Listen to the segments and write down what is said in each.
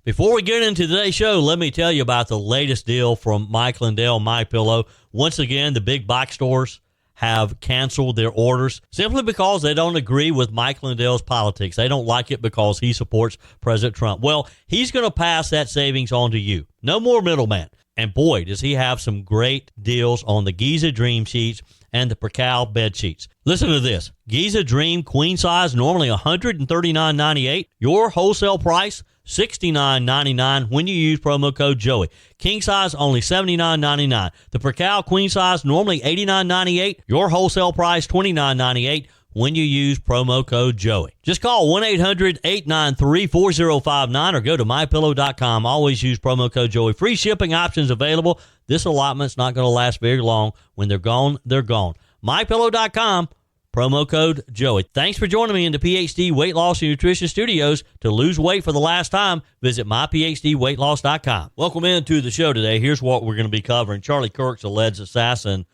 Before we get into today's show, let me tell you about the latest deal from Mike Lindell, MyPillow. Once again, the big box stores have canceled their orders simply because they don't agree with Mike Lindell's politics. They don't like it because he supports President Trump. Well, he's going to pass that savings on to you. No more middleman. And boy, does he have some great deals on the Giza Dream sheets and the Patel bed sheets. Listen to this. Giza Dream queen size, normally $139.98. Your wholesale price, $69.99 when you use promo code Joey. King size, only $79.99. The Patel queen size, normally $89.98. Your wholesale price, $29.98 when you use promo code Joey. Just call 1-800-893-4059 or go to MyPillow.com. Always use promo code Joey. Free shipping options available. This allotment's not going to last very long. When they're gone, they're gone. MyPillow.com, promo code Joey. Thanks for joining me in the PhD Weight Loss and Nutrition Studios. To lose weight for the last time, visit myphdweightloss.com. Welcome into the show today. Here's what we're going to be covering. Charlie Kirk's alleged assassin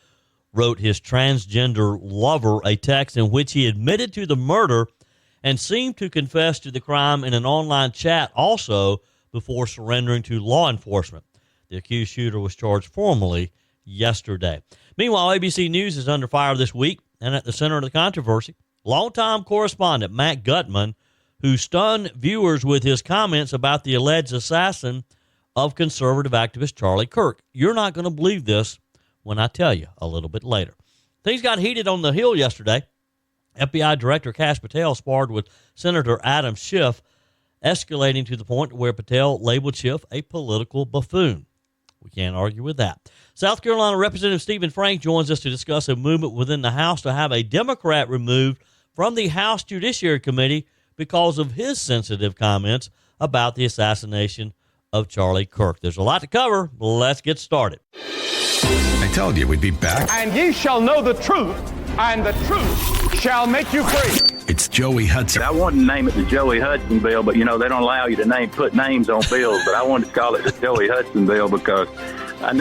wrote his transgender lover a text in which he admitted to the murder and seemed to confess to the crime in an online chat also before surrendering to law enforcement. The accused shooter was charged formally yesterday. Meanwhile, ABC News is under fire this week, and at the center of the controversy, longtime correspondent Matt Gutman, who stunned viewers with his comments about the alleged assassin of conservative activist Charlie Kirk. You're not going to believe this when I tell you a little bit later. Things got heated on the Hill yesterday. FBI Director Patel sparred with Senator Adam Schiff, escalating to the point where Patel labeled Schiff a political buffoon. We can't argue with that. South Carolina Representative Stephen Frank joins us to discuss a movement within the House to have a Democrat removed from the House Judiciary Committee because of his sensitive comments about the assassination of Charlie Kirk. There's a lot to cover. Let's get started. I told you we'd be back. And ye shall know the truth, and the truth shall make you free. It's Joey Hudson. I wanted to name it the Joey Hudson bill, but, they don't allow you to put names on bills. But I wanted to call it the Joey Hudson bill because I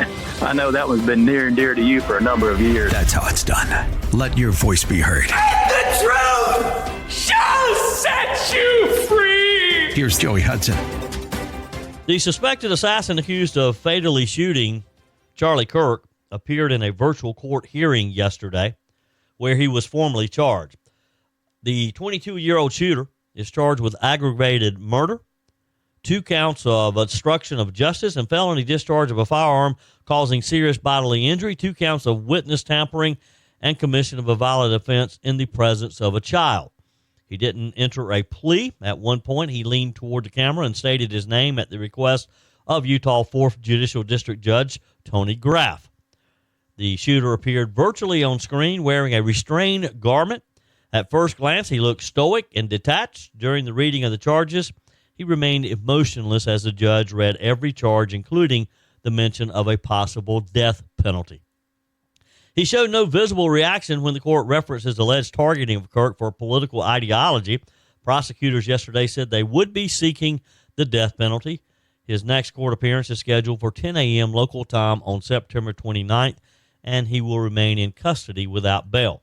know that one's been near and dear to you for a number of years. That's how it's done. Let your voice be heard. And the truth shall set you free. Here's Joey Hudson. The suspected assassin accused of fatally shooting Charlie Kirk appeared in a virtual court hearing yesterday where he was formally charged. The 22-year-old shooter is charged with aggravated murder, 2 counts of obstruction of justice, and felony discharge of a firearm causing serious bodily injury, 2 counts of witness tampering, and commission of a violent offense in the presence of a child. He didn't enter a plea. At one point, he leaned toward the camera and stated his name at the request of Utah 4th Judicial District Judge Tony Graff. The shooter appeared virtually on screen wearing a restrained garment. At first glance, he looked stoic and detached. During the reading of the charges, he remained emotionless as the judge read every charge, including the mention of a possible death penalty. He showed no visible reaction when the court referenced his alleged targeting of Kirk for political ideology. Prosecutors yesterday said they would be seeking the death penalty. His next court appearance is scheduled for 10 a.m. local time on September 29th, and he will remain in custody without bail.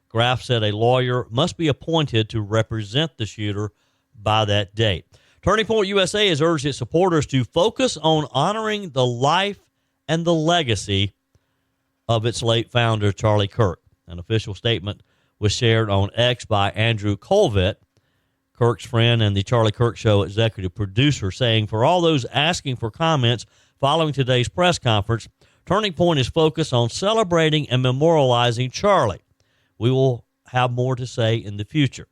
Graff said a lawyer must be appointed to represent the shooter by that date. Turning Point USA has urged its supporters to focus on honoring the life and the legacy of its late founder, Charlie Kirk. An official statement was shared on X by Andrew Colvett, Kirk's friend and the Charlie Kirk Show executive producer, saying, for all those asking for comments following today's press conference, Turning Point is focused on celebrating and memorializing Charlie. We will have more to say in the future.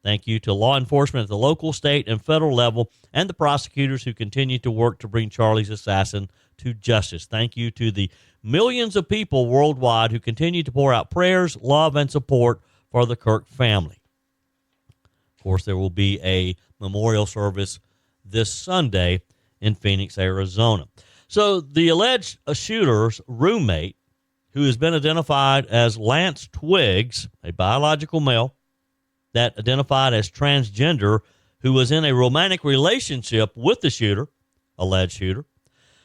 Thank you to law enforcement at the local, state, and federal level and the prosecutors who continue to work to bring Charlie's assassin to justice. Thank you to the millions of people worldwide who continue to pour out prayers, love, and support for the Kirk family. Of course, there will be a memorial service this Sunday in Phoenix, Arizona. So the alleged shooter's roommate, who has been identified as Lance Twiggs, a biological male that identified as transgender, who was in a romantic relationship with the shooter, alleged shooter,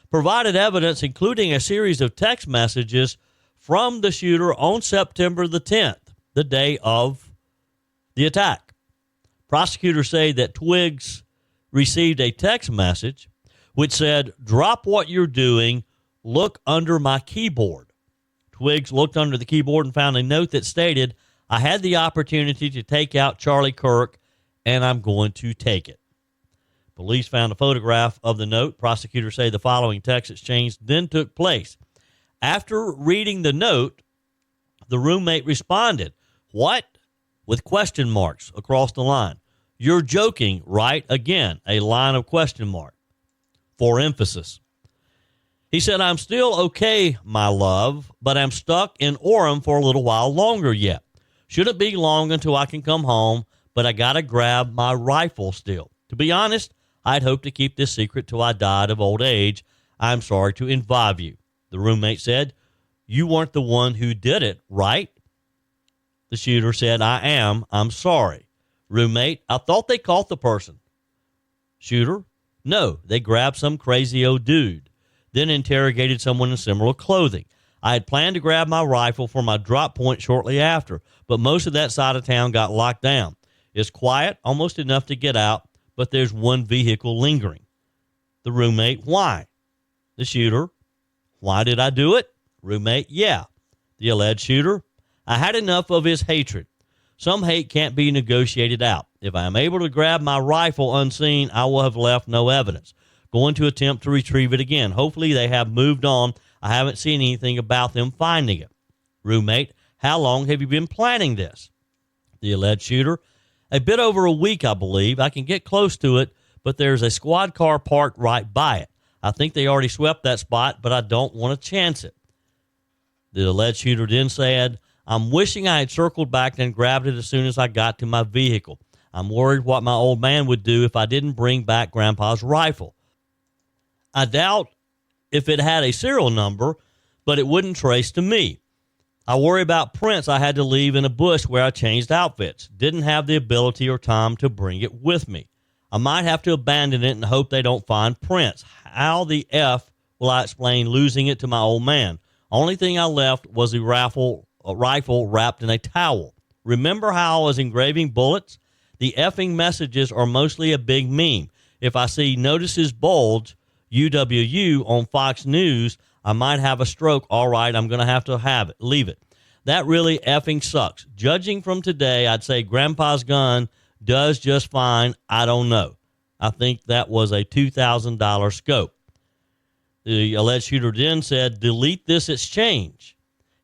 provided evidence, including a series of text messages from the shooter on September the 10th, the day of the attack. Prosecutors say that Twiggs received a text message which said, "Drop what you're doing. Look under my keyboard." Twiggs looked under the keyboard and found a note that stated, "I had the opportunity to take out Charlie Kirk, and I'm going to take it." Police found a photograph of the note. Prosecutors say the following text exchange then took place. After reading the note, the roommate responded, "What?" with question marks across the line. "You're joking, right?" Again, a line of question mark for emphasis. He said, "I'm still okay, my love, but I'm stuck in Orem for a little while longer yet. Shouldn't be long until I can come home, but I got to grab my rifle still. To be honest, I'd hoped to keep this secret till I died of old age. I'm sorry to involve you." The roommate said, "You weren't the one who did it, right?" The shooter said, "I am. I'm sorry." Roommate, "I thought they caught the person." Shooter, "No, they grabbed some crazy old dude, then interrogated someone in similar clothing. I had planned to grab my rifle for my drop point shortly after, but most of that side of town got locked down. It's quiet, almost enough to get out, but there's one vehicle lingering." The roommate, "Why?" The shooter, "Why did I do it?" Roommate, "Yeah." The alleged shooter, "I had enough of his hatred. Some hate can't be negotiated out. If I am able to grab my rifle unseen, I will have left no evidence. Going to attempt to retrieve it again. Hopefully they have moved on. I haven't seen anything about them finding it." Roommate, "How long have you been planning this?" The alleged shooter, "A bit over a week, I believe. I can get close to it, but there's a squad car parked right by it. I think they already swept that spot, but I don't want to chance it." The alleged shooter then said, "I'm wishing I had circled back and grabbed it as soon as I got to my vehicle. I'm worried what my old man would do if I didn't bring back Grandpa's rifle. I doubt if it had a serial number, but it wouldn't trace to me. I worry about prints I had to leave in a bush where I changed outfits. Didn't have the ability or time to bring it with me. I might have to abandon it and hope they don't find prints. How the F will I explain losing it to my old man? Only thing I left was a rifle wrapped in a towel. Remember how I was engraving bullets? The effing messages are mostly a big meme. If I see notices bulge, UWU on Fox News, I might have a stroke. All right, I'm going to have it. Leave it. That really effing sucks. Judging from today, I'd say Grandpa's gun does just fine. I don't know. I think that was a $2,000 scope." The alleged shooter then said, "Delete this exchange."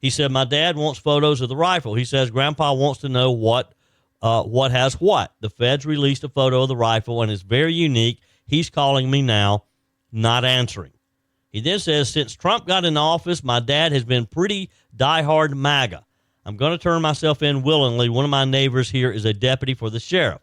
He said, "My dad wants photos of the rifle. He says Grandpa wants to know what has what. The feds released a photo of the rifle, and it's very unique. He's calling me now, not answering." He then says, "Since Trump got in office, my dad has been pretty diehard MAGA. I'm going to turn myself in willingly. One of my neighbors here is a deputy for the sheriff."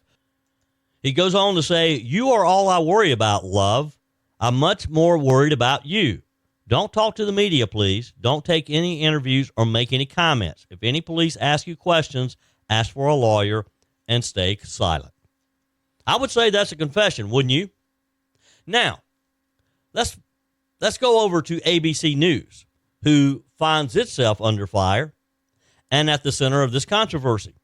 He goes on to say, "You are all I worry about, love. I'm much more worried about you. Don't talk to the media, please. Don't take any interviews or make any comments. If any police ask you questions, ask for a lawyer and stay silent." I would say that's a confession, wouldn't you? Now, let's go over to ABC News, who finds itself under fire and at the center of this controversy.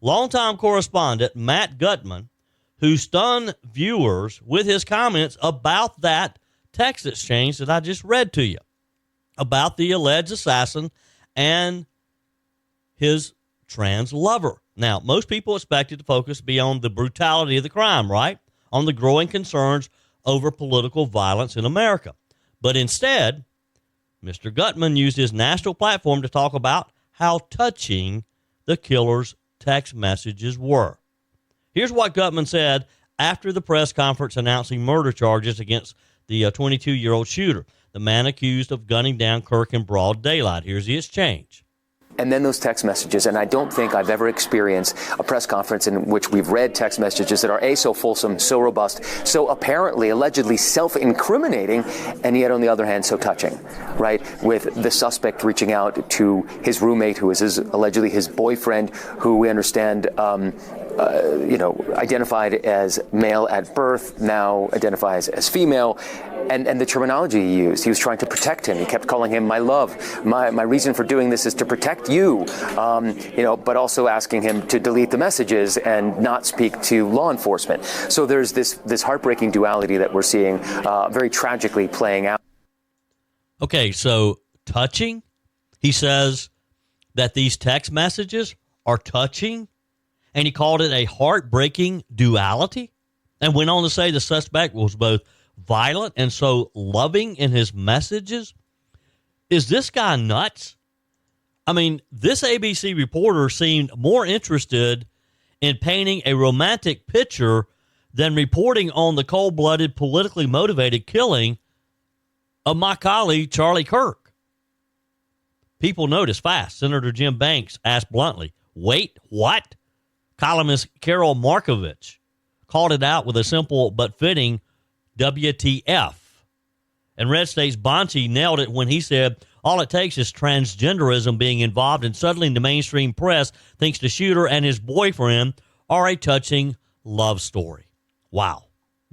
Longtime correspondent Matt Gutman, who stunned viewers with his comments about that text exchange that I just read to you, about the alleged assassin and his trans lover. Now, most people expected to focus beyond the brutality of the crime, right? On the growing concerns over political violence in America. But instead, Mr. Gutman used his national platform to talk about how touching the killer's text messages were. Here's what Gutman said after the press conference announcing murder charges against the 22-year-old shooter, the man accused of gunning down Kirk in broad daylight. Here's the exchange. And then those text messages, and I don't think I've ever experienced a press conference in which we've read text messages that are so fulsome, so robust, so apparently, allegedly self-incriminating, and yet on the other hand, so touching, right? With the suspect reaching out to his roommate, who is allegedly his boyfriend, who we understand identified as male at birth, now identifies as female. And the terminology he used, he was trying to protect him. He kept calling him my love. My reason for doing this is to protect you, but also asking him to delete the messages and not speak to law enforcement. So there's this heartbreaking duality that we're seeing very tragically playing out. Okay, so touching? He says that these text messages are touching, and he called it a heartbreaking duality, and went on to say the suspect was both violent and so loving in his messages. Is this guy nuts? I mean, this ABC reporter seemed more interested in painting a romantic picture than reporting on the cold-blooded, politically motivated killing of my colleague, Charlie Kirk. People noticed fast. Senator Jim Banks asked bluntly, "Wait, what?" Columnist Carol Markovich called it out with a simple but fitting WTF. And Red State's Bonte nailed it when he said, all it takes is transgenderism being involved, and suddenly the mainstream press thinks the shooter and his boyfriend are a touching love story. Wow.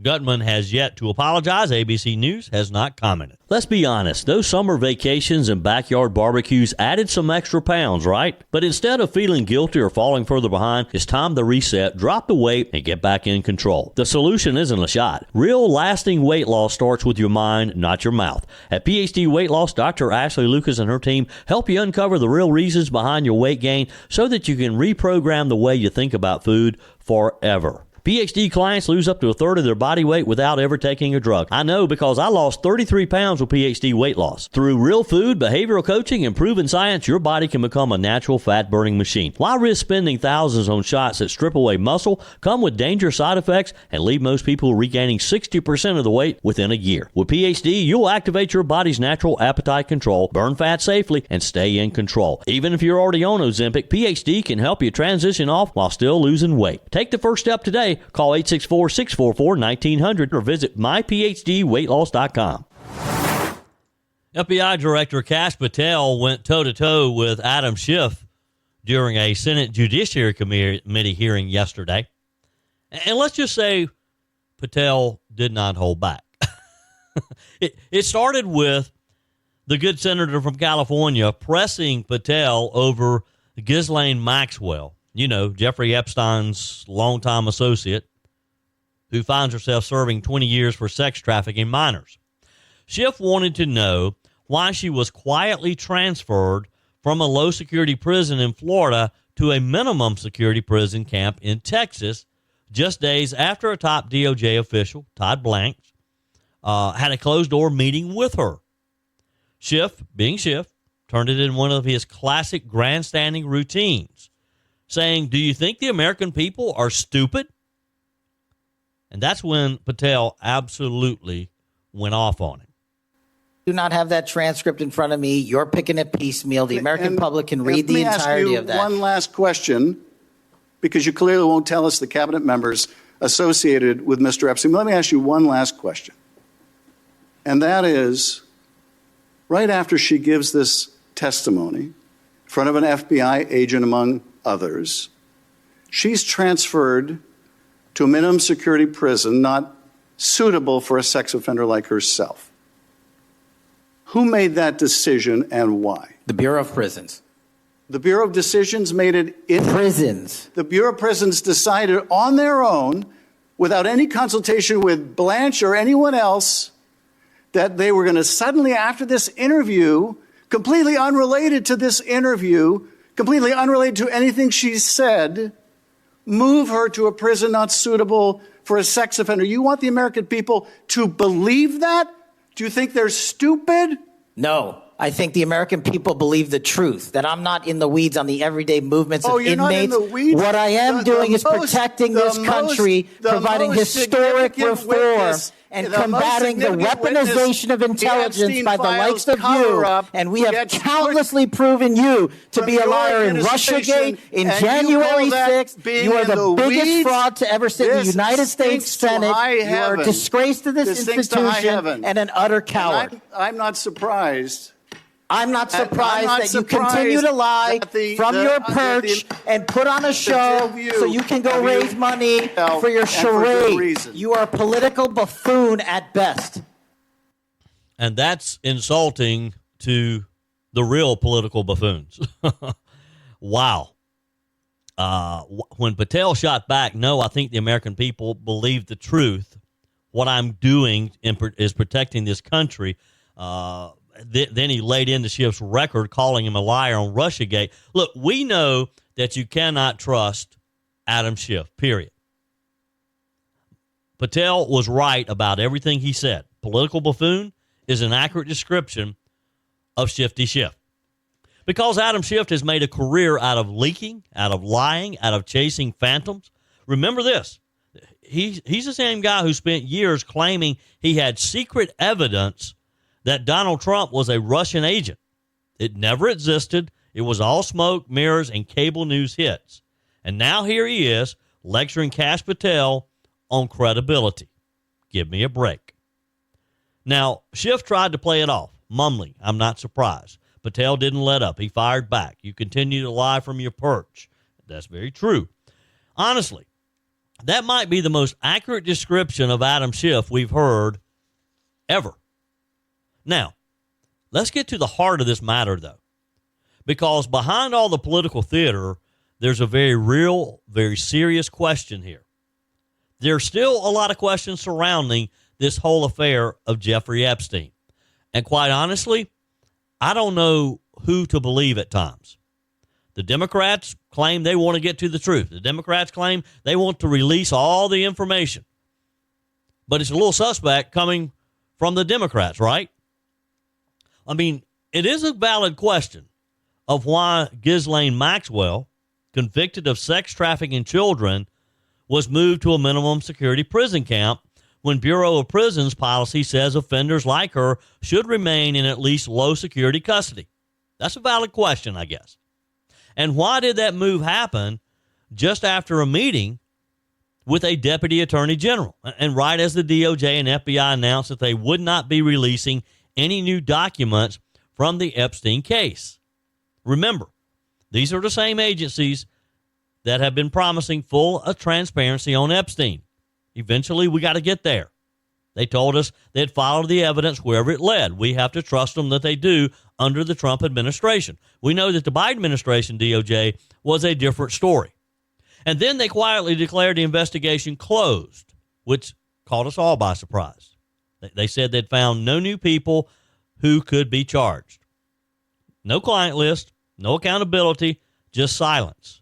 Gutman has yet to apologize. ABC News has not commented. Let's be honest, those summer vacations and backyard barbecues added some extra pounds, right? But instead of feeling guilty or falling further behind, it's time to reset, drop the weight, and get back in control. The solution isn't a shot. Real lasting weight loss starts with your mind, not your mouth. At PhD Weight Loss, Dr. Ashley Lucas and her team help you uncover the real reasons behind your weight gain so that you can reprogram the way you think about food forever. PhD clients lose up to a third of their body weight without ever taking a drug. I know because I lost 33 pounds with PhD weight loss. Through real food, behavioral coaching, and proven science, your body can become a natural fat-burning machine. Why risk spending thousands on shots that strip away muscle, come with dangerous side effects, and leave most people regaining 60% of the weight within a year? With PhD, you'll activate your body's natural appetite control, burn fat safely, and stay in control. Even if you're already on Ozempic, PhD can help you transition off while still losing weight. Take the first step today. Call 864-644-1900 or visit myphdweightloss.com. FBI Director Kash Patel went toe-to-toe with Adam Schiff during a Senate Judiciary Committee hearing yesterday. And let's just say Patel did not hold back. It started with the good senator from California pressing Patel over Ghislaine Maxwell, Jeffrey Epstein's longtime associate, who finds herself serving 20 years for sex trafficking minors. Schiff wanted to know why she was quietly transferred from a low-security prison in Florida to a minimum-security prison camp in Texas just days after a top DOJ official, Todd Blanks, had a closed-door meeting with her. Schiff, being Schiff, turned it in one of his classic grandstanding routines, saying, "Do you think the American people are stupid?" And that's when Patel absolutely went off on him. Do not have that transcript in front of me. You're picking it piecemeal. The American public can read the entirety of that. One last question, because you clearly won't tell us the cabinet members associated with Mr. Epstein. Let me ask you one last question. And that is, right after she gives this testimony in front of an FBI agent, among others, she's transferred to a minimum security prison not suitable for a sex offender like herself. Who made that decision and why? The Bureau of Prisons. The Bureau of Decisions made it in prisons. The Bureau of Prisons decided on their own, without any consultation with Blanche or anyone else, that they were going to suddenly, after this interview, completely unrelated to this interview, completely unrelated to anything she said, move her to a prison not suitable for a sex offender. You want the American people to believe that? Do you think they're stupid? No. I think the American people believe the truth, that I'm not in the weeds on the everyday movements of you're inmates. Not in the weeds? What I am doing is protecting this country, providing historic reform, and combating the weaponization of intelligence by the likes of you. And we have countlessly proven you to be a liar in Russiagate, in January 6th. You are the biggest fraud to ever sit in the United States Senate. You are a disgrace to this institution and an utter coward. I'm not surprised I'm not surprised that you continue to lie from your perch and put on a show so you can go raise money for your charade. You are a political buffoon at best. And that's insulting to the real political buffoons. Wow. When Patel shot back, no, I think the American people believe the truth. What I'm doing is protecting this country. Then he laid into Schiff's record, calling him a liar on Russiagate. Look, we know that you cannot trust Adam Schiff, period. Patel was right about everything he said. Political buffoon is an accurate description of Shifty Schiff. Because Adam Schiff has made a career out of leaking, out of lying, out of chasing phantoms. Remember this. He's the same guy who spent years claiming he had secret evidence that Donald Trump was a Russian agent. It never existed. It was all smoke, mirrors, and cable news hits. And now here he is lecturing Kash Patel on credibility. Give me a break. Now, Schiff tried to play it off, mumbling, I'm not surprised. Patel didn't let up. He fired back. You continue to lie from your perch. That's very true. Honestly, that might be the most accurate description of Adam Schiff we've heard ever. Now, let's get to the heart of this matter, though, because behind all the political theater, there's a very real, very serious question here. There's still a lot of questions surrounding this whole affair of Jeffrey Epstein. And quite honestly, I don't know who to believe at times. The Democrats claim they want to get to the truth. The Democrats claim they want to release all the information. But it's a little suspect coming from the Democrats, right? I mean, it is a valid question of why Ghislaine Maxwell, convicted of sex trafficking children, was moved to a minimum security prison camp when Bureau of Prisons policy says offenders like her should remain in at least low security custody. That's a valid question, I guess. And why did that move happen just after a meeting with a deputy attorney general? And right as the DOJ and FBI announced that they would not be releasing any new documents from the Epstein case. Remember, these are the same agencies that have been promising full transparency on Epstein. Eventually, we got to get there. They told us they'd follow the evidence wherever it led. We have to trust them that they do under the Trump administration. We know that the Biden administration DOJ was a different story. And then they quietly declared the investigation closed, which caught us all by surprise. They said they'd found no new people who could be charged. No client list, no accountability, just silence.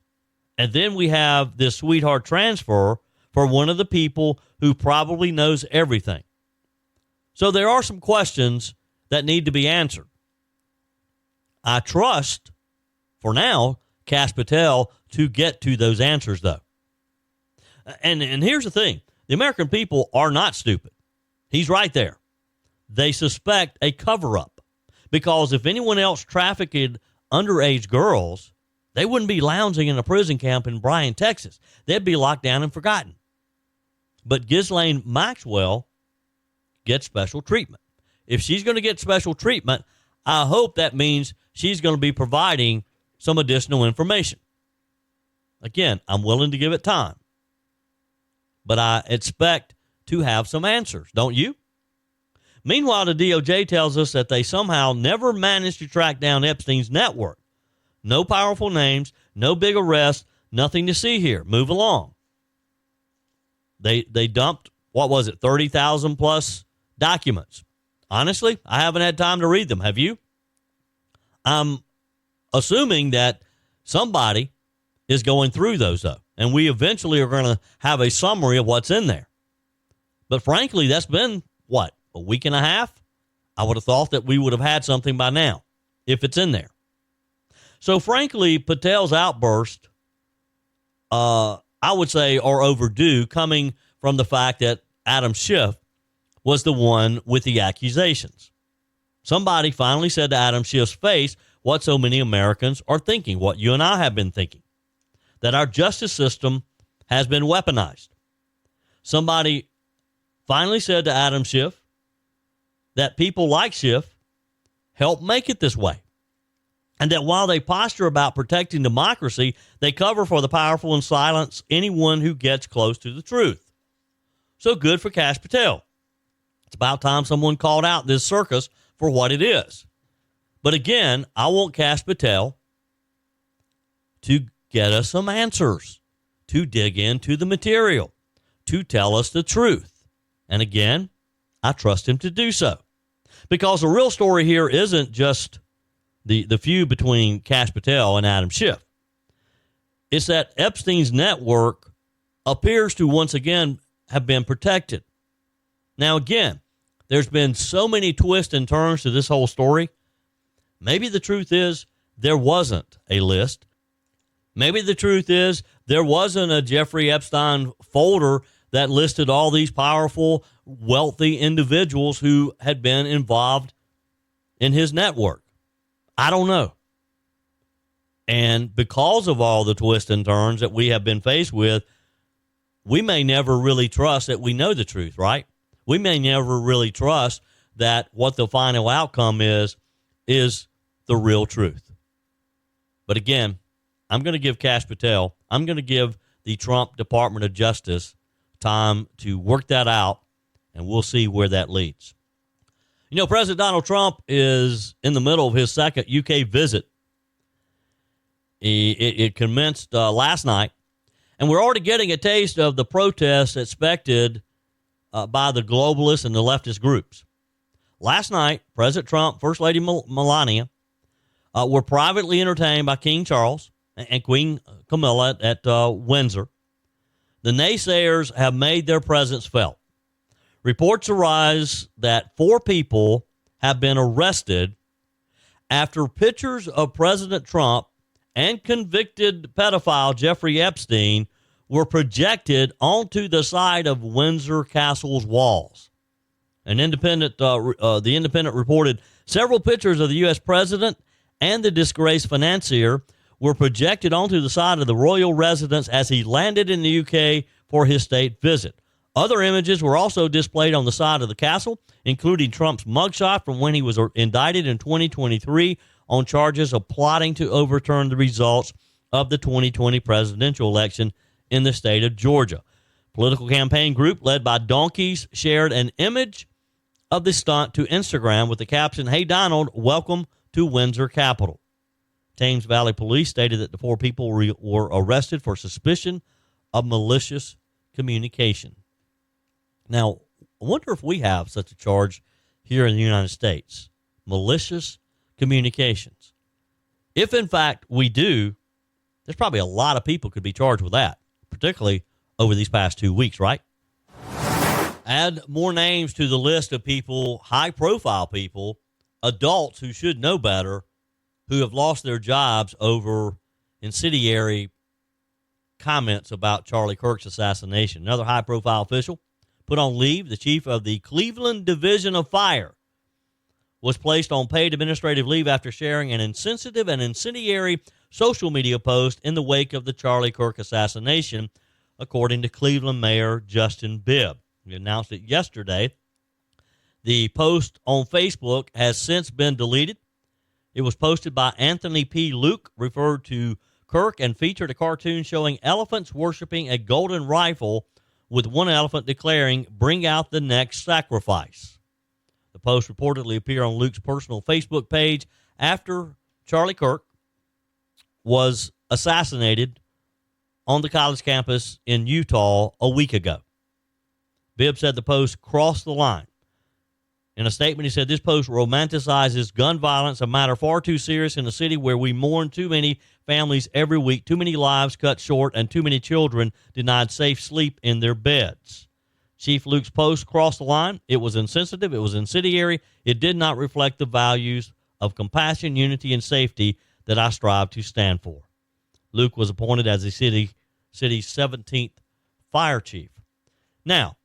And then we have this sweetheart transfer for one of the people who probably knows everything. So there are some questions that need to be answered. I trust, for now, Kash Patel to get to those answers, though. And here's the thing. The American people are not stupid. He's right there. They suspect a cover-up because if anyone else trafficked underage girls, they wouldn't be lounging in a prison camp in Bryan, Texas. They'd be locked down and forgotten. But Ghislaine Maxwell gets special treatment. If she's going to get special treatment, I hope that means she's going to be providing some additional information. Again, I'm willing to give it time. But I expect to have some answers, don't you? Meanwhile, the DOJ tells us that they somehow never managed to track down Epstein's network. No powerful names, no big arrests, nothing to see here. Move along. They dumped, 30,000 plus documents. Honestly, I haven't had time to read them. Have you? I'm assuming that somebody is going through those, though, and we eventually are going to have a summary of what's in there. But frankly, that's been, a week and a half? I would have thought that we would have had something by now, if it's in there. So frankly, Patel's outburst, I would say, are overdue, coming from the fact that Adam Schiff was the one with the accusations. Somebody finally said to Adam Schiff's face what so many Americans are thinking, what you and I have been thinking, that our justice system has been weaponized. Somebody finally said to Adam Schiff that people like Schiff help make it this way. And that while they posture about protecting democracy, they cover for the powerful and silence anyone who gets close to the truth. So good for Kash Patel. It's about time someone called out this circus for what it is. But again, I want Kash Patel to get us some answers, to dig into the material, to tell us the truth. And again, I trust him to do so. Because the real story here isn't just the feud between Kash Patel and Adam Schiff. It's that Epstein's network appears to once again have been protected. Now, again, there's been so many twists and turns to this whole story. Maybe the truth is there wasn't a list. Maybe the truth is there wasn't a Jeffrey Epstein folder that listed all these powerful, wealthy individuals who had been involved in his network. I don't know. And because of all the twists and turns that we have been faced with, we may never really trust that we know the truth, right? We may never really trust that what the final outcome is the real truth. But again, I'm going to give Kash Patel, I'm going to give the Trump Department of Justice time to work that out, and we'll see where that leads. You know, President Donald Trump is in the middle of his second UK visit. It commenced last night, and we're already getting a taste of the protests expected by the globalists and the leftist groups. Last night, President Trump, First Lady Melania, were privately entertained by King Charles and Queen Camilla at Windsor. The naysayers have made their presence felt. Reports arise that 4 people have been arrested after pictures of President Trump and convicted pedophile Jeffrey Epstein were projected onto the side of Windsor Castle's walls. The Independent reported several pictures of the U.S. president and the disgraced financier were projected onto the side of the royal residence as he landed in the UK for his state visit. Other images were also displayed on the side of the castle, including Trump's mugshot from when he was indicted in 2023 on charges of plotting to overturn the results of the 2020 presidential election in the state of Georgia. Political campaign group led by donkeys shared an image of the stunt to Instagram with the caption, "Hey Donald, welcome to Windsor Capitol." Thames Valley Police stated that the 4 people were arrested for suspicion of malicious communication. Now, I wonder if we have such a charge here in the United States, malicious communications. If, in fact, we do, there's probably a lot of people could be charged with that, particularly over these past 2 weeks, right? Add more names to the list of people, high-profile people, adults who should know better, who have lost their jobs over incendiary comments about Charlie Kirk's assassination. Another high-profile official put on leave, the chief of the Cleveland Division of Fire, was placed on paid administrative leave after sharing an insensitive and incendiary social media post in the wake of the Charlie Kirk assassination, according to Cleveland Mayor Justin Bibb. He announced it yesterday. The post on Facebook has since been deleted. It was posted by Anthony P. Luke, referred to Kirk, and featured a cartoon showing elephants worshiping a golden rifle, with one elephant declaring, "Bring out the next sacrifice." The post reportedly appeared on Luke's personal Facebook page after Charlie Kirk was assassinated on the college campus in Utah a week ago. Bibb said the post crossed the line. In a statement, he said, "This post romanticizes gun violence, a matter far too serious in a city where we mourn too many families every week, too many lives cut short, and too many children denied safe sleep in their beds." Chief Luke's post crossed the line. It was insensitive. It was incendiary. It did not reflect the values of compassion, unity, and safety that I strive to stand for. Luke was appointed as the city's 17th fire chief. Now,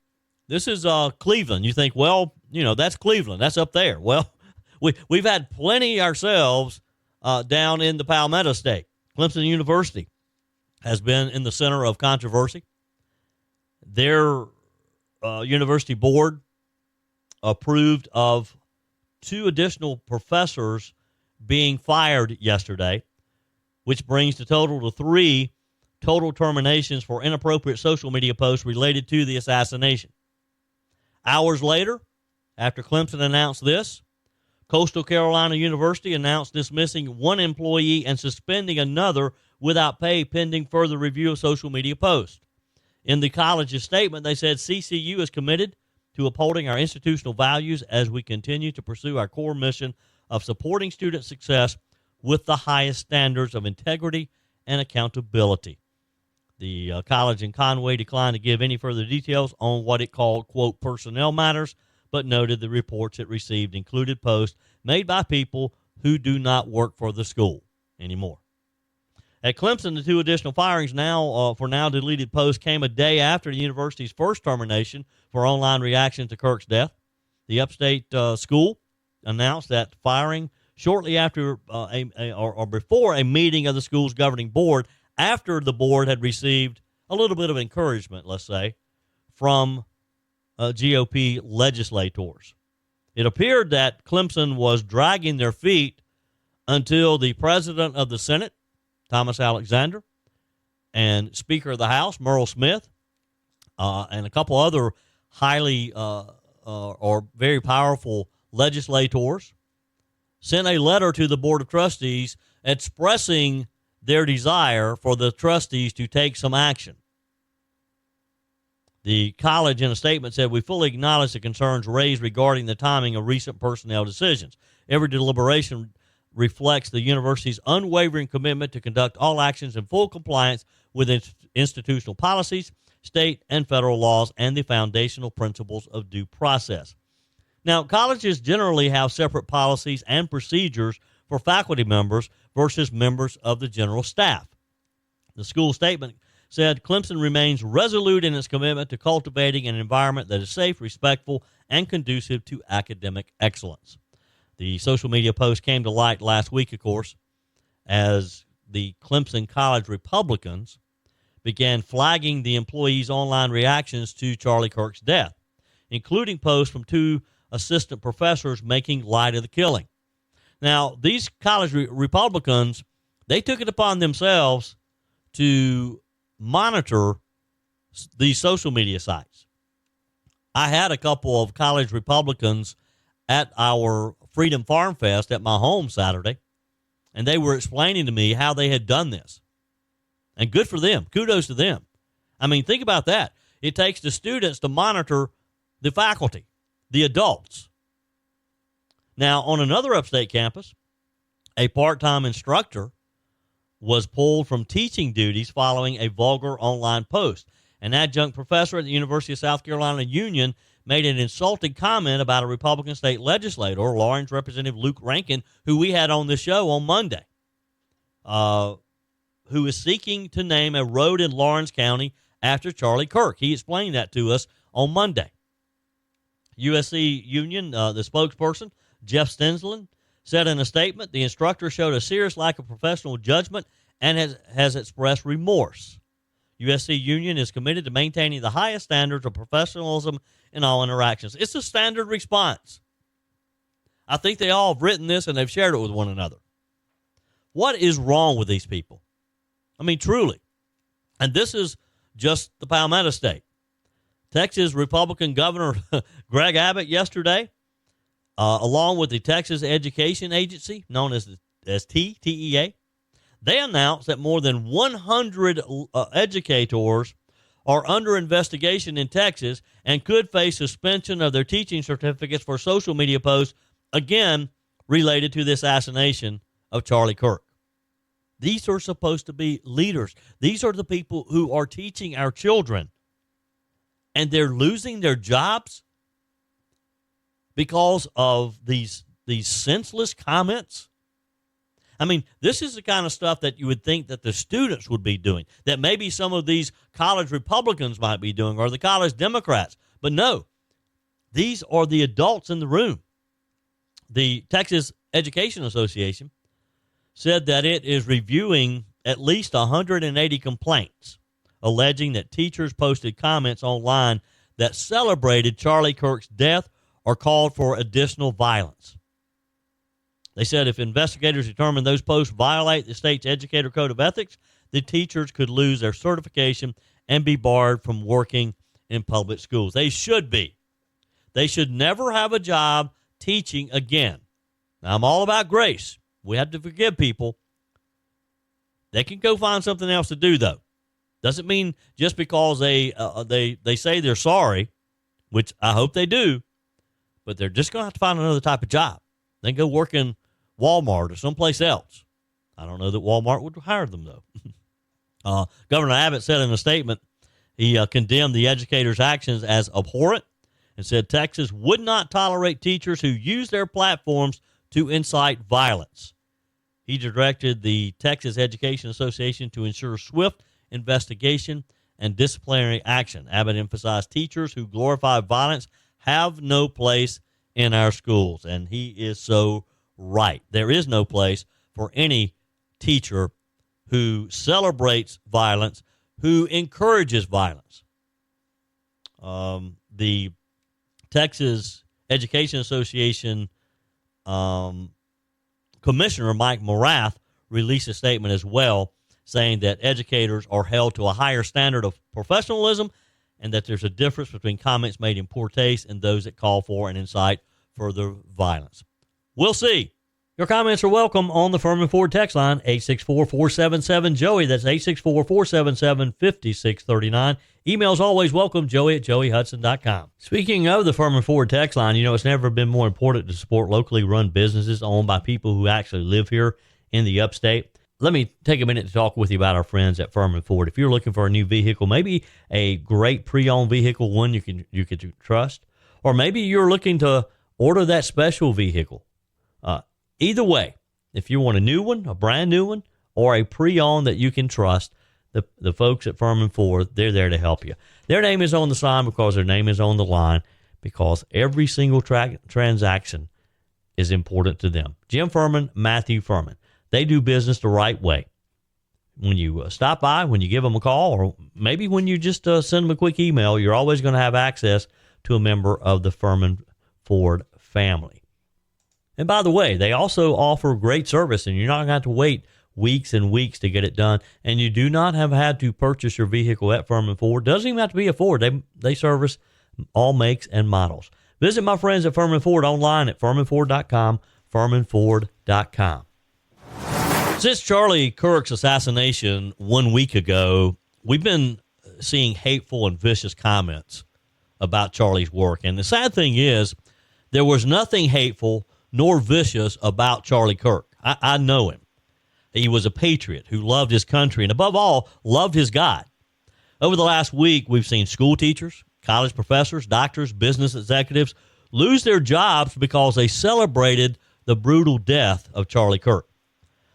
this is Cleveland. You think, well, that's Cleveland. That's up there. Well, we've had plenty ourselves down in the Palmetto State. Clemson University has been in the center of controversy. Their university board approved of 2 additional professors being fired yesterday, which brings the total to 3 total terminations for inappropriate social media posts related to the assassination. Hours later, after Clemson announced this, Coastal Carolina University announced dismissing 1 employee and suspending another without pay pending further review of social media posts. In the college's statement, they said CCU is committed to upholding our institutional values as we continue to pursue our core mission of supporting student success with the highest standards of integrity and accountability. The college in Conway declined to give any further details on what it called, quote, personnel matters, but noted the reports it received included posts made by people who do not work for the school anymore. At Clemson, the 2 additional firings for now deleted posts came a day after the university's first termination for online reaction to Kirk's death. The upstate school announced that firing shortly after or before a meeting of the school's governing board, after the board had received a little bit of encouragement, let's say, from GOP legislators. It appeared that Clemson was dragging their feet until the president of the Senate, Thomas Alexander, and Speaker of the House, Merle Smith, and a couple other highly or very powerful legislators sent a letter to the Board of Trustees expressing their desire for the trustees to take some action. The college, in a statement, said, "We fully acknowledge the concerns raised regarding the timing of recent personnel decisions. Every deliberation reflects the university's unwavering commitment to conduct all actions in full compliance with institutional policies, state and federal laws, and the foundational principles of due process." Now, colleges generally have separate policies and procedures for faculty members versus members of the general staff. The school statement said Clemson remains resolute in its commitment to cultivating an environment that is safe, respectful, and conducive to academic excellence. The social media post came to light last week, of course, as the Clemson College Republicans began flagging the employees' online reactions to Charlie Kirk's death, including posts from 2 assistant professors making light of the killing. Now, these college Republicans, they took it upon themselves to monitor these social media sites. I had a couple of college Republicans at our Freedom Farm Fest at my home Saturday, and they were explaining to me how they had done this. And good for them. Kudos to them. I mean, think about that. It takes the students to monitor the faculty, the adults. Now, on another upstate campus, a part-time instructor was pulled from teaching duties following a vulgar online post. An adjunct professor at the University of South Carolina Union made an insulting comment about a Republican state legislator, Lawrence Representative Luke Rankin, who we had on the show on Monday, who is seeking to name a road in Lawrence County after Charlie Kirk. He explained that to us on Monday. USC Union, the spokesperson, Jeff Stensland, said in a statement, the instructor showed a serious lack of professional judgment and has expressed remorse. USC Union is committed to maintaining the highest standards of professionalism in all interactions. It's a standard response. I think they all have written this and they've shared it with one another. What is wrong with these people? I mean, truly. And this is just the Palmetto State. Texas Republican Governor Greg Abbott yesterday, along with the Texas Education Agency, known as TEA, they announced that more than 100 educators are under investigation in Texas and could face suspension of their teaching certificates for social media posts, again, related to the assassination of Charlie Kirk. These are supposed to be leaders. These are the people who are teaching our children, and they're losing their jobs because of these senseless comments. I mean, this is the kind of stuff that you would think that the students would be doing, that maybe some of these college Republicans might be doing, or the college Democrats. But no, these are the adults in the room. The Texas Education Association said that it is reviewing at least 180 complaints alleging that teachers posted comments online that celebrated Charlie Kirk's death or called for additional violence. They said if investigators determine those posts violate the state's educator code of ethics, the teachers could lose their certification and be barred from working in public schools. They should be. They should never have a job teaching again. Now, I'm all about grace. We have to forgive people. They can go find something else to do, though. Doesn't mean just because they say they're sorry, which I hope they do, but they're just going to have to find another type of job. They can go work in Walmart or someplace else. I don't know that Walmart would hire them, though. Governor Abbott said in a statement he condemned the educators' actions as abhorrent and said Texas would not tolerate teachers who use their platforms to incite violence. He directed the Texas Education Association to ensure swift investigation and disciplinary action. Abbott emphasized teachers who glorify violence have no place in our schools, and he is so right. There is no place for any teacher who celebrates violence, who encourages violence. The Texas Education Association Commissioner Mike Morath released a statement as well, saying that educators are held to a higher standard of professionalism and that there's a difference between comments made in poor taste and those that call for and incite further violence. We'll see. Your comments are welcome on the Furman Ford text line, 864-477-JOEY. That's 864-477-5639. Emails always welcome, joey@joeyhudson.com. Speaking of the Furman Ford text line, it's never been more important to support locally run businesses owned by people who actually live here in the upstate. Let me take a minute to talk with you about our friends at Furman Ford. If you're looking for a new vehicle, maybe a great pre-owned vehicle, one you can trust, or maybe you're looking to order that special vehicle. Either way, if you want a new one, a brand new one, or a pre-owned that you can trust, the folks at Furman Ford, they're there to help you. Their name is on the sign because their name is on the line, because every single transaction is important to them. Jim Furman, Matthew Furman. They do business the right way. When you stop by, when you give them a call, or maybe when you just send them a quick email, you're always going to have access to a member of the Furman Ford family. And by the way, they also offer great service, and you're not going to have to wait weeks and weeks to get it done. And you do not have had to purchase your vehicle at Furman Ford. Doesn't even have to be a Ford. They service all makes and models. Visit my friends at Furman Ford online at furmanford.com, furmanford.com. Since Charlie Kirk's assassination 1 week ago, we've been seeing hateful and vicious comments about Charlie's work. And the sad thing is, there was nothing hateful nor vicious about Charlie Kirk. I know him. He was a patriot who loved his country and, above all, loved his God. Over the last week, we've seen school teachers, college professors, doctors, business executives lose their jobs because they celebrated the brutal death of Charlie Kirk.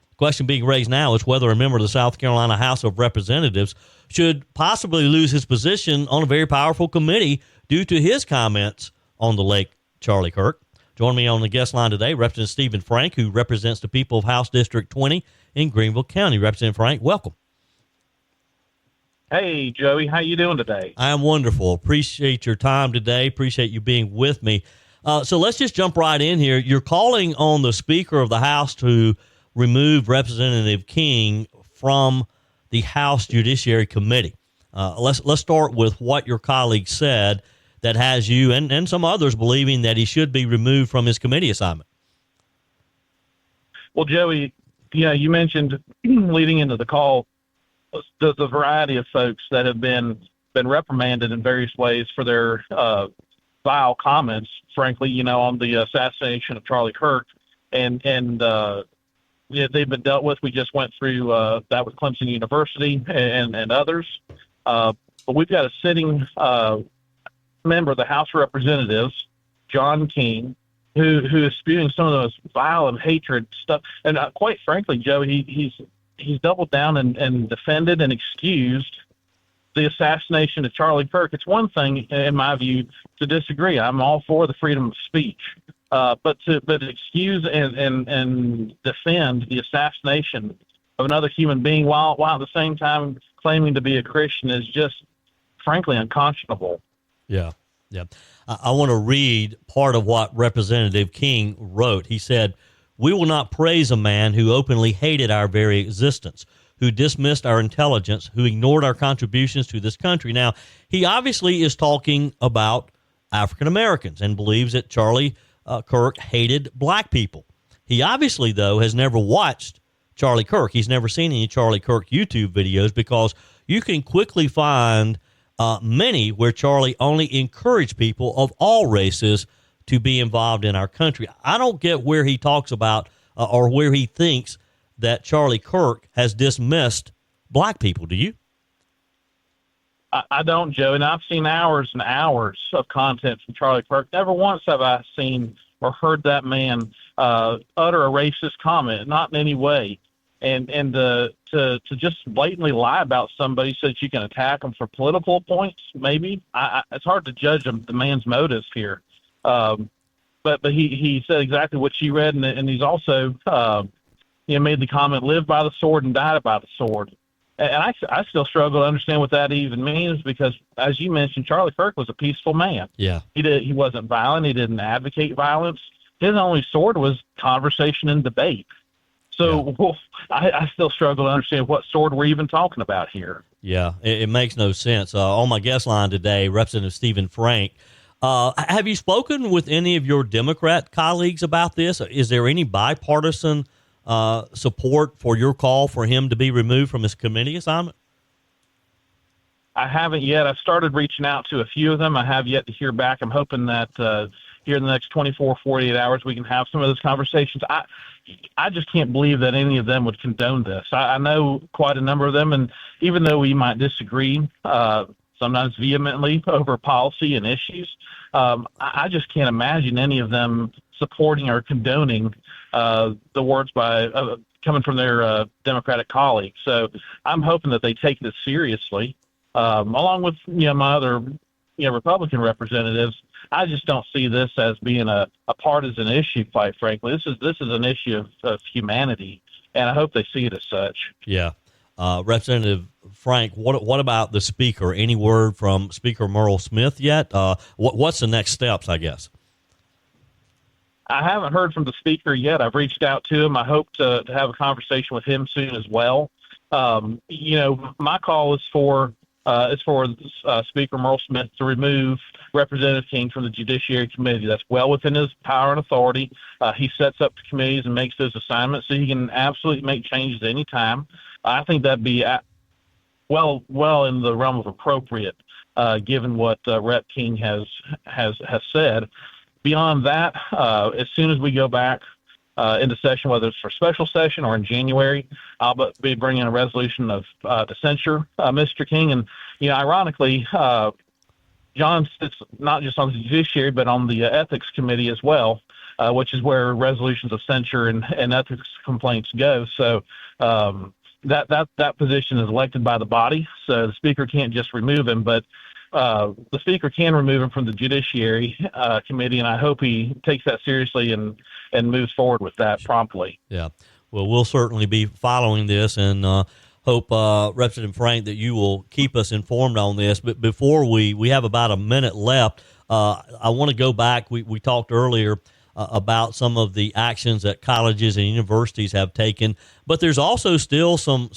The question being raised now is whether a member of the South Carolina House of Representatives should possibly lose his position on a very powerful committee due to his comments on the late Charlie Kirk. Join me on the guest line today, Representative Stephen Frank, who represents the people of House District 20 in Greenville County. Representative Frank, welcome. Hey, Joey. How you doing today? I am wonderful. Appreciate your time today. Appreciate you being with me. So let's just jump right in here. You're calling on the Speaker of the House to remove Representative King from the House Judiciary Committee. Let's start with what your colleague said that has you and some others believing that he should be removed from his committee assignment. Well, Joey, you mentioned leading into the call the variety of folks that have been reprimanded in various ways for their vile comments, frankly, on the assassination of Charlie Kirk. And they've been dealt with. We just went through that with Clemson University and others. But we've got a sitting member of the House of Representatives, John King, who is spewing some of those vile and hatred stuff. And quite frankly, Joe, he's doubled down and defended and excused the assassination of Charlie Kirk. It's one thing, in my view, to disagree. I'm all for the freedom of speech. But excuse and defend the assassination of another human being while at the same time claiming to be a Christian is just, frankly, unconscionable. Yeah. I want to read part of what Representative King wrote. He said, We will not praise a man who openly hated our very existence, who dismissed our intelligence, who ignored our contributions to this country. Now, he obviously is talking about African Americans and believes that Charlie Kirk hated black people. He obviously, though, has never watched Charlie Kirk. He's never seen any Charlie Kirk YouTube videos, because you can quickly find many where Charlie only encouraged people of all races to be involved in our country. I don't get where he talks about or where he thinks that Charlie Kirk has dismissed black people. Do you? I don't, Joe, and I've seen hours and hours of content from Charlie Kirk. Never once have I seen or heard that man utter a racist comment, not in any way. And to just blatantly lie about somebody so that you can attack them for political points, maybe. It's hard to judge the man's motives here. But he said exactly what you read, and he's also made the comment, live by the sword and die by the sword. And I still struggle to understand what that even means, because, as you mentioned, Charlie Kirk was a peaceful man. Yeah. He wasn't violent. He didn't advocate violence. His only sword was conversation and debate. So I still struggle to understand what sword we're even talking about here. Yeah, it makes no sense. On my guest line today, Representative Stephen Frank, have you spoken with any of your Democrat colleagues about this? Is there any bipartisan support for your call for him to be removed from his committee assignment? I haven't yet. I've started reaching out to a few of them. I have yet to hear back. I'm hoping that here in the next 24, 48 hours, we can have some of those conversations. I just can't believe that any of them would condone this. I know quite a number of them, and even though we might disagree sometimes vehemently over policy and issues, I just can't imagine any of them supporting or condoning the words by coming from their Democratic colleagues. So I'm hoping that they take this seriously, along with my other Republican representatives. I just don't see this as being a partisan issue, quite frankly. This is an issue of humanity, and I hope they see it as such. Yeah. Representative Frank, what about the Speaker? Any word from Speaker Merle Smith yet? What's the next steps, I guess? I haven't heard from the Speaker yet. I've reached out to him. I hope to have a conversation with him soon as well. My call is for Speaker Merle Smith to remove Representative King from the Judiciary Committee. That's well within his power and authority. He sets up the committees and makes those assignments, so he can absolutely make changes any time. I think that'd be well in the realm of appropriate, given what Rep King has said. Beyond that, as soon as we go back into session, whether it's for special session or in January, I'll be bringing a resolution to censure Mr. King. And, ironically, John sits not just on the Judiciary, but on the Ethics Committee as well, which is where resolutions of censure and ethics complaints go. So that position is elected by the body, so the Speaker can't just remove him, but the Speaker can remove him from the Judiciary Committee, and I hope he takes that seriously and moves forward with that promptly. Yeah. Well, we'll certainly be following this, and hope, Representative Frank, that you will keep us informed on this. But before we have about a minute left, I want to go back. We talked earlier about some of the actions that colleges and universities have taken, but there's also still some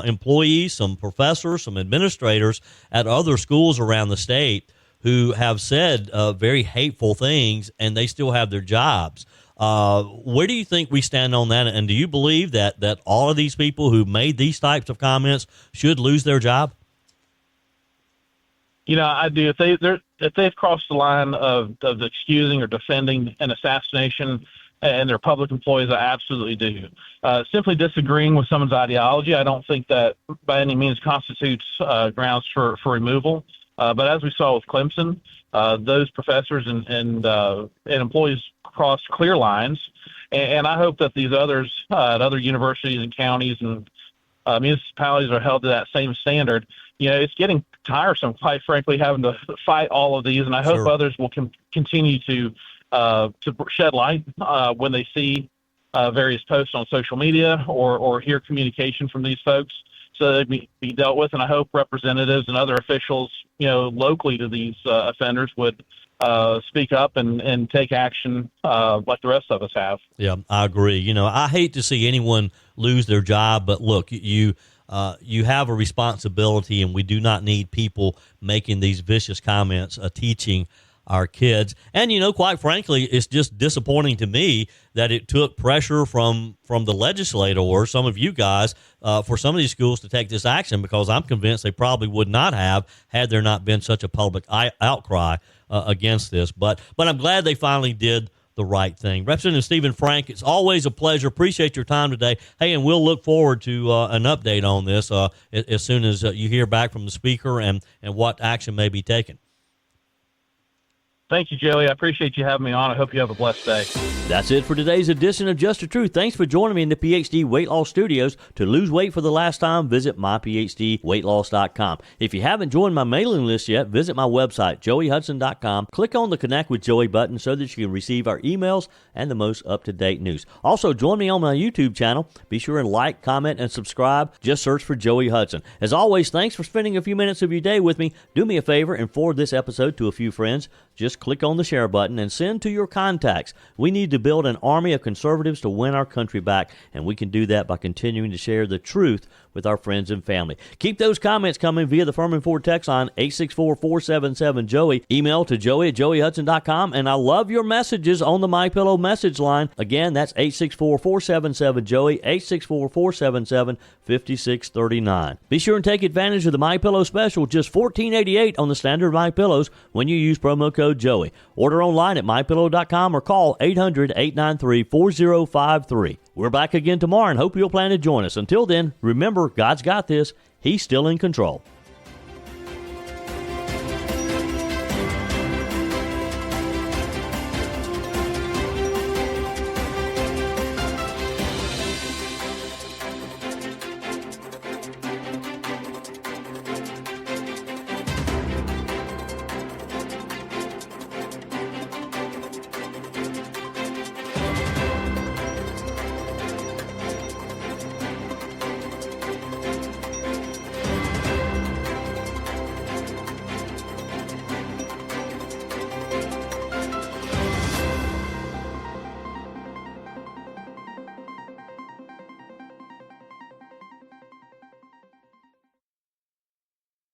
employees, some professors, some administrators at other schools around the state who have said very hateful things, and they still have their jobs. Where do you think we stand on that? And do you believe that all of these people who made these types of comments should lose their job? I do. If they've crossed the line of excusing or defending an assassination and they're public employees, I absolutely do. Simply disagreeing with someone's ideology, I don't think that by any means constitutes grounds for removal. But as we saw with Clemson, those professors and employees crossed clear lines, and I hope that these others at other universities and counties and municipalities are held to that same standard. It's getting tiresome, quite frankly, having to fight all of these, and I hope others will continue to shed light when they see various posts on social media or hear communication from these folks, so they be dealt with. And I hope representatives and other officials, locally to these offenders would speak up and take action like the rest of us have. Yeah, I agree. You know, I hate to see anyone lose their job, but look, you have a responsibility, and we do not need people making these vicious comments, teaching our kids. And, you know, quite frankly, it's just disappointing to me that it took pressure from the legislator or some of you guys for some of these schools to take this action, because I'm convinced they probably would not have had there not been such a public outcry against this. But I'm glad they finally did the right thing. Representative Stephen Frank, it's always a pleasure. Appreciate your time today. Hey, and we'll look forward to an update on this as soon as you hear back from the speaker and what action may be taken. Thank you, Joey. I appreciate you having me on. I hope you have a blessed day. That's it for today's edition of Just the Truth. Thanks for joining me in the PhD Weight Loss Studios. To lose weight for the last time, visit myphdweightloss.com. If you haven't joined my mailing list yet, visit my website, joeyhudson.com. Click on the Connect with Joey button so that you can receive our emails and the most up-to-date news. Also, join me on my YouTube channel. Be sure and like, comment, and subscribe. Just search for Joey Hudson. As always, thanks for spending a few minutes of your day with me. Do me a favor and forward this episode to a few friends. Just click on the share button and send to your contacts. We need to build an army of conservatives to win our country back, and we can do that by continuing to share the truth with our friends and family. Keep those comments coming via the Furman Ford text line 864-477-JOEY. Email to joey@joeyhudson.com, and I love your messages on the MyPillow message line. Again, that's 864-477-JOEY, 864-477-5639. Be sure and take advantage of the MyPillow special, just $14.88 on the standard MyPillows when you use promo code Joey. Order online at mypillow.com or call 800-893-4053. We're back again tomorrow and hope you'll plan to join us. Until then, remember, God's got this. He's still in control.